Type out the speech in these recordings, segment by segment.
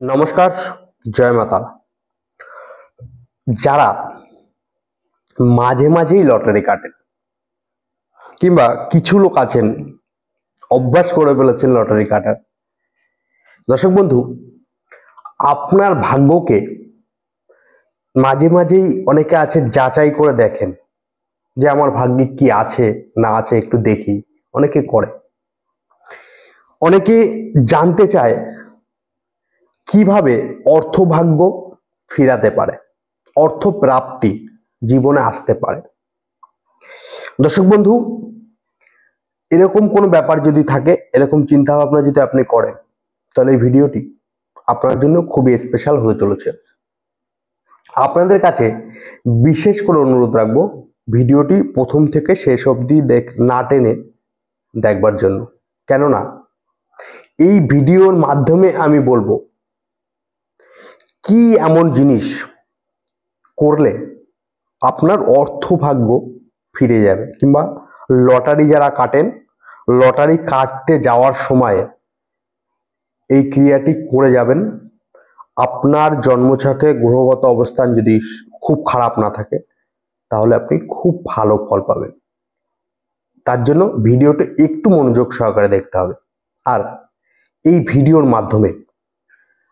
নমস্কার, জয় মাতা। যারা মাঝে মাঝেই লটারি কাটেন কিংবা কিছু লোক আছেন অভ্যাস করে ফেলেছেন লটারি কাটার, দর্শক বন্ধু, আপনার ভাগ্যকে মাঝে মাঝেই অনেকে আছে যাচাই করে দেখেন যে আমার ভাগ্যে কি আছে না আছে একটু দেখি। অনেকে করে, অনেকে জানতে চায় কিভাবে অর্থভাগ্য ফিরাতে পারে, অর্থ প্রাপ্তি জীবনে আসতে পারে। দর্শক বন্ধু, এরকম কোনো ব্যাপার যদি থাকে, এরকম চিন্তা ভাবনা যদি আপনি করেন, তাহলে এই ভিডিওটি আপনার জন্য খুবই স্পেশাল হতে চলেছে। আপনাদের কাছে বিশেষ করে অনুরোধ রাখবো, ভিডিওটি প্রথম থেকে শেষ অবধি না টেনে দেখবার জন্য। কেননা এই ভিডিওর মাধ্যমে আমি বলবো কি এমন জিনিস করলে আপনার অর্থভাগ্য ফিরে যাবে, কিংবা লটারি যারা কাটেন, লটারি কাটতে যাওয়ার সময় এই ক্রিয়াটি করে যাবেন। আপনার জন্মছকে গ্রহগত অবস্থান যদি খুব খারাপ না থাকে, তাহলে আপনি খুব ভালো ফল পাবেন। তার জন্য ভিডিওটা একটু মনোযোগ সহকারে দেখতে হবে। আর এই ভিডিওর মাধ্যমে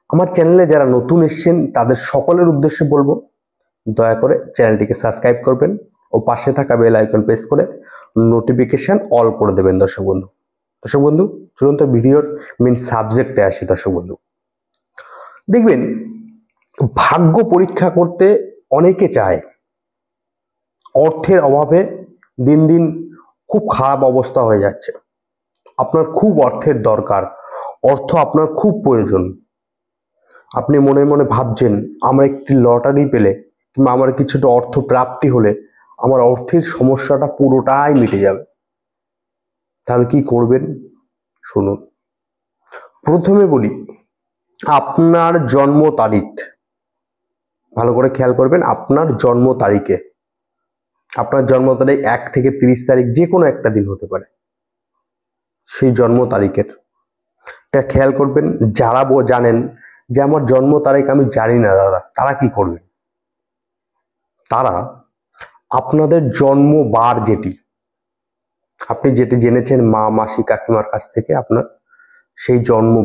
আমার চ্যানেলে যারা নতুন এসেছেন তাদের সকলের উদ্দেশ্যে বলবো, দয়া করে চ্যানেলটিকে সাবস্ক্রাইব করবেন ও পাশে থাকা বেল আইকন প্রেস করে নোটিফিকেশন অল করে দেবেন। দর্শক বন্ধু, চলুন তো ভিডিওর মেন সাবজেক্টে আসি। দর্শক বন্ধু, দেখবেন ভাগ্য পরীক্ষা করতে অনেকে চায়, অর্থের অভাবে দিন দিন খুব খারাপ অবস্থা হয়ে যাচ্ছে। আপনার খুব অর্থের দরকার, অর্থ আপনার খুব প্রয়োজন। আপনি মনে মনে ভাবছেন আমার একটি লটারি পেলে কিংবা আমার কিছুটা অর্থ প্রাপ্তি হলে আমার অর্থের সমস্যাটা পুরোটাই মিটে যাবে। তাহলে কি করবেন শুনুন। প্রথমে বলি, আপনার জন্ম তারিখ ভালো করে খেয়াল করবেন। আপনার জন্ম তারিখে, আপনার জন্ম তারিখ 1 থেকে 30 তারিখ, যে কোনো একটা দিন হতে পারে, সেই জন্ম তারিখের এটা খেয়াল করবেন। যারা জানেন যে আমার জন্ম তারিখ আমি জানি না দাদা, তারা কি করবেন? তারা আপনাদের জন্ম বার যেটি, আপনি যেটি জেনেছেন মা মাসি কাকিমার কাছ থেকে, আপনার সেই জন্ম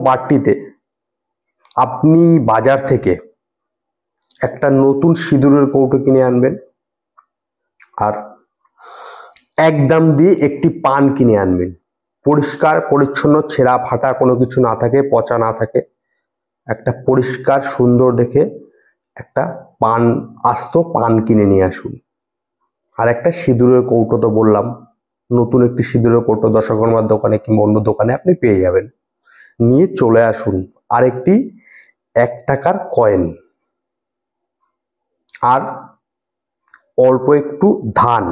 বারটিতে আপনি বাজার থেকে একটা নতুন সিঁদুরের কৌটো কিনে আনবেন, আর একদম দিয়ে একটি পান কিনে আনবেন। পরিষ্কার পরিচ্ছন্ন, ছেঁড়া ফাটা কোনো কিছু না থাকে, পচা না থাকে, একটা পরিষ্কার সুন্দর দেখে একটা পান, আস্ত পান কিনে নিয়ে আসুন। আর একটা সিঁদুরের কৌটো তো বললাম, নতুন একটি সিঁদুরের কৌটো দশকর্মার দোকানে কিংবা অন্য দোকানে আপনি পেয়ে যাবেন। নিয়ে চলে আসুন আর একটি 1 টাকার কয়েন আর অল্প একটু ধান,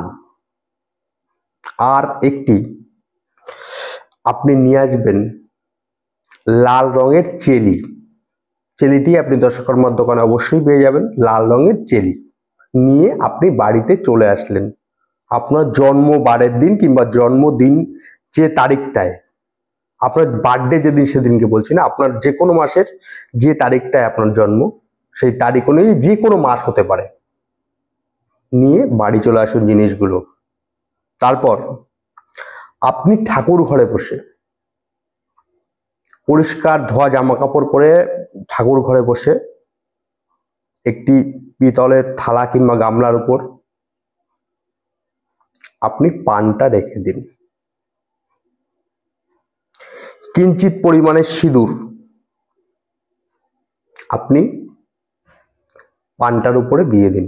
আর একটি আপনি নিয়ে আসবেন লাল রঙের চেলি। চেলিটি আপনি দশকর্মার দোকানে অবশ্যই পেয়ে যাবেন, লাল রঙের চেলি। নিয়ে আপনি বাড়িতে চলে আসলেন। আপনার জন্ম বারের দিন কিংবা জন্মদিন যে তারিখটায়, আপনার বার্থডে যেদিন সেদিনকে বলছি না, আপনার যে কোনো মাসের যে তারিখটায় আপনার জন্ম, সেই তারিখ অনুযায়ী যে কোনো মাস হতে পারে, নিয়ে বাড়ি চলে আসুন জিনিসগুলো। তারপর আপনি ঠাকুর ঘরে বসে পরিষ্কার ধোয়া জামা কাপড় পরে ঠাকুর ঘরে বসে একটি পিতলের থালা কিংবা গামলার উপর আপনি পানটা রেখে দিন। কিঞ্চিত পরিমাণে সিঁদুর আপনি পানটার উপরে দিয়ে দিন।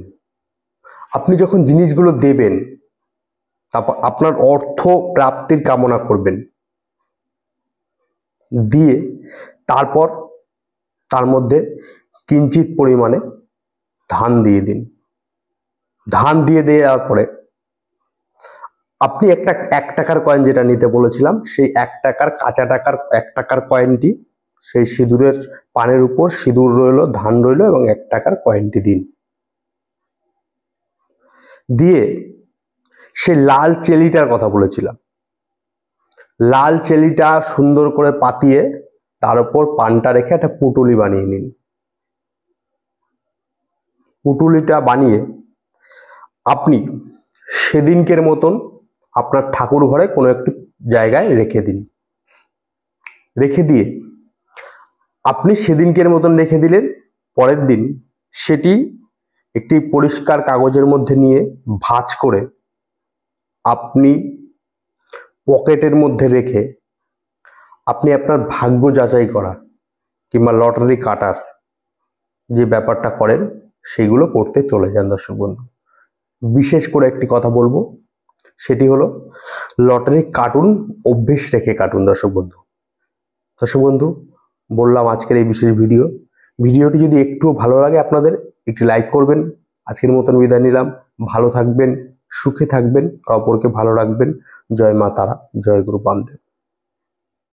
আপনি যখন জিনিসগুলো দেবেন, তারপর আপনার অর্থ প্রাপ্তির কামনা করবেন, দিয়ে তারপর তার মধ্যে কিঞ্চিত পরিমাণে ধান দিয়ে দিন। ধান দিয়ে দেওয়ার পরে আপনি একটা 1 টাকার কয়েন যেটা নিতে বলেছিলাম, সেই 1 টাকার কাঁচা টাকার 1 টাকার কয়েনটি সেই সিঁদুরের পানের উপর, সিঁদুর রইল, ধান রইল এবং 1 টাকার কয়েনটি দিন। দিয়ে সেই লাল চেলিটার কথা বলেছিলাম, লাল চেলিটা সুন্দর করে পাতিয়ে তার উপর পানটা রেখে একটা পুটুলি বানিয়ে নিন। পুটুলিটা বানিয়ে আপনি সেদিনকের মতন আপনার ঠাকুর ঘরে কোনো একটি জায়গায় রেখে দিন। রেখে দিয়ে আপনি সেদিনকের মতন রেখে দিলেন, পরের দিন সেটি একটি পরিষ্কার কাগজের মধ্যে নিয়ে ভাঁজ করে আপনি পকেটের মধ্যে রেখে আপনি আপনার ভাগ্য যাচাই করা কিংবা লটারি কাটার যে ব্যাপারটা করেন সেগুলো করতে চলে যান। দর্শক বন্ধু, বিশেষ করে একটি কথা বলবো, সেটি হলো লটারি কাটুন, অভ্যেস রেখে কাটুন। দর্শক বন্ধু বললাম আজকের এই বিশেষ ভিডিওটি যদি একটু ভালো লাগে আপনাদের একটি লাইক করবেন। আজকের মতন বিদায় নিলাম। ভালো থাকবেন, সুখে থাকবেন, অপরকে ভালো রাখবেন। জয় মা তারা, জয় গুরু বামদেব।